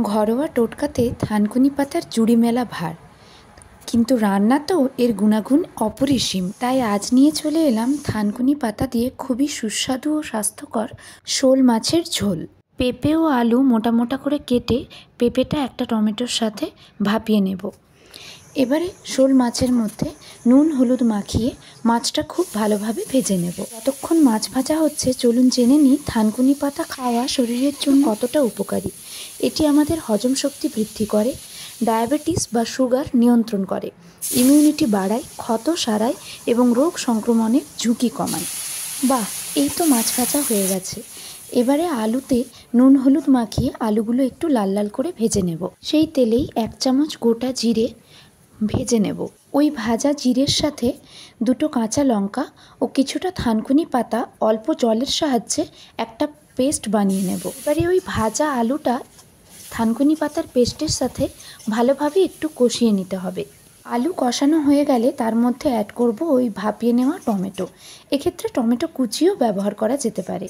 ঘরোয়া টোটকাতে থানকুনি পাতার জুড়ি মেলা ভার, কিন্তু রান্না তো এর গুণাগুণ অপরিসীম। তাই আজ নিয়ে চলে এলাম থানকুনি পাতা দিয়ে খুবই সুস্বাদু ও স্বাস্থ্যকর শোল মাছের ঝোল। পেঁপে ও আলু মোটা মোটা করে কেটে পেঁপেটা একটা টমেটোর সাথে ভাপিয়ে নেব। এবারে শোল মাছের মধ্যে নুন হলুদ মাখিয়ে মাছটা খুব ভালোভাবে ভেজে নেব। যতক্ষণ মাছ ভাজা হচ্ছে চলুন জেনে নিই থানকুনি পাতা খাওয়া শরীরের জন্য কতটা উপকারী। এটি আমাদের হজম শক্তি বৃদ্ধি করে, ডায়াবেটিস বা সুগার নিয়ন্ত্রণ করে, ইমিউনিটি বাড়ায়, ক্ষত সারায় এবং রোগ সংক্রমণের ঝুঁকি কমায়। বাহ, এই তো মাছ ভাজা হয়ে গেছে। এবারে আলুতে নুন হলুদ মাখিয়ে আলুগুলো একটু লাল লাল করে ভেজে নেব। সেই তেলেই 1 চামচ গোটা জিরে ভেজে নেব। ওই ভাজা জিরের সাথে 2টো কাঁচা লঙ্কা ও কিছুটা থানকুনি পাতা অল্প জলের সাহায্যে একটা পেস্ট বানিয়ে নেব। এবারে ওই ভাজা আলুটা থানকুনি পাতার পেস্টের সাথে ভালোভাবে একটু কষিয়ে নিতে হবে। আলু কষানো হয়ে গেলে তার মধ্যে অ্যাড করব ওই ভাপিয়ে নেওয়া টমেটো। এক্ষেত্রে টমেটো কুচিও ব্যবহার করা যেতে পারে।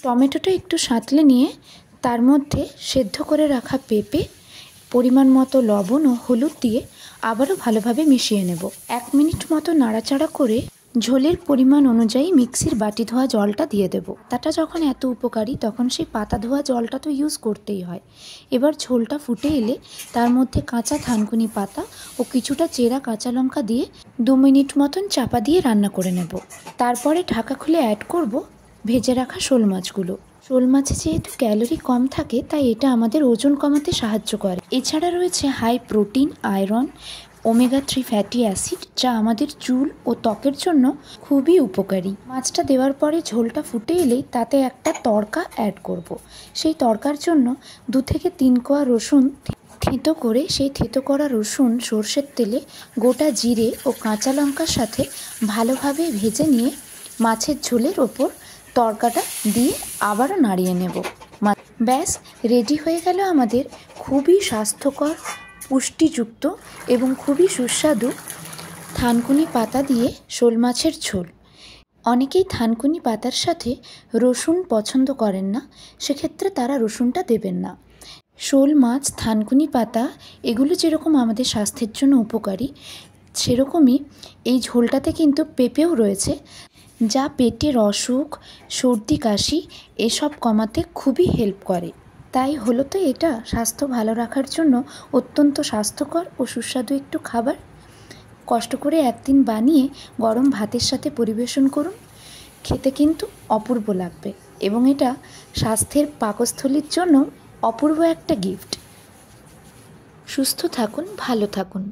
টমেটোটা একটু সাঁতলে নিয়ে তার মধ্যে সেদ্ধ করে রাখা পেঁপে, পরিমাণ মতো লবণ ও হলুদ দিয়ে আবারও ভালোভাবে মিশিয়ে নেব। 1 মিনিট মতো নাড়াচাড়া করে ঝোলের পরিমাণ অনুযায়ী মিক্সির বাটি ধোয়া জলটা দিয়ে দেব। পাতাটা যখন এত উপকারী তখন সেই পাতা ধোয়া জলটা তো ইউজ করতেই হয়। এবার ঝোলটা ফুটে এলে তার মধ্যে কাঁচা থানকুনি পাতা ও কিছুটা চেরা কাঁচা লঙ্কা দিয়ে 2 মিনিট মতন চাপা দিয়ে রান্না করে নেব। তারপরে ঢাকা খুলে অ্যাড করব ভেজে রাখা শোল মাছগুলো। শোল মাছে যেহেতু ক্যালোরি কম থাকে তাই এটা আমাদের ওজন কমাতে সাহায্য করে। এছাড়া রয়েছে high protein, iron, omega 3 fatty acid, যা আমাদের চুল ও ত্বকের জন্য খুবই উপকারী। মাছটা দেওয়ার পরে ঝোলটা ফুটে এলেই তাতে একটা তড়কা অ্যাড করব। সেই তড়কার জন্য 2 থেকে 3 কোয়া রসুন থেঁতো করে সেই থেঁতো করা রসুন সর্ষের তেলে গোটা জিরে ও কাঁচা লঙ্কার সাথে ভালোভাবে ভেজে নিয়ে মাছের ঝোলের ওপর তড়কাটা দিয়ে আবারও নাড়িয়ে নেব। ব্যাস, রেডি হয়ে গেল আমাদের খুবই স্বাস্থ্যকর, পুষ্টিযুক্ত এবং খুবই সুস্বাদু থানকুনি পাতা দিয়ে শোল মাছের ঝোল। অনেকেই থানকুনি পাতার সাথে রসুন পছন্দ করেন না, সেক্ষেত্রে তারা রসুনটা দেবেন না। শোল মাছ, থানকুনি পাতা এগুলো যেরকম আমাদের স্বাস্থ্যের জন্য উপকারী, সেরকমই এই ঝোলটাতে কিন্তু পেঁপেও রয়েছে, যা পেটের অসুখ, সর্দি কাশি এসব কমাতে খুবই হেল্প করে। তাই হলো তো এটা স্বাস্থ্য ভালো রাখার জন্য অত্যন্ত স্বাস্থ্যকর ও সুস্বাদু একটু খাবার। কষ্ট করে একদিন বানিয়ে গরম ভাতের সাথে পরিবেশন করুন, খেতে কিন্তু অপূর্ব লাগবে এবং এটা স্বাস্থ্যের পাকস্থলীর জন্য অপূর্ব একটা গিফট। সুস্থ থাকুন, ভালো থাকুন।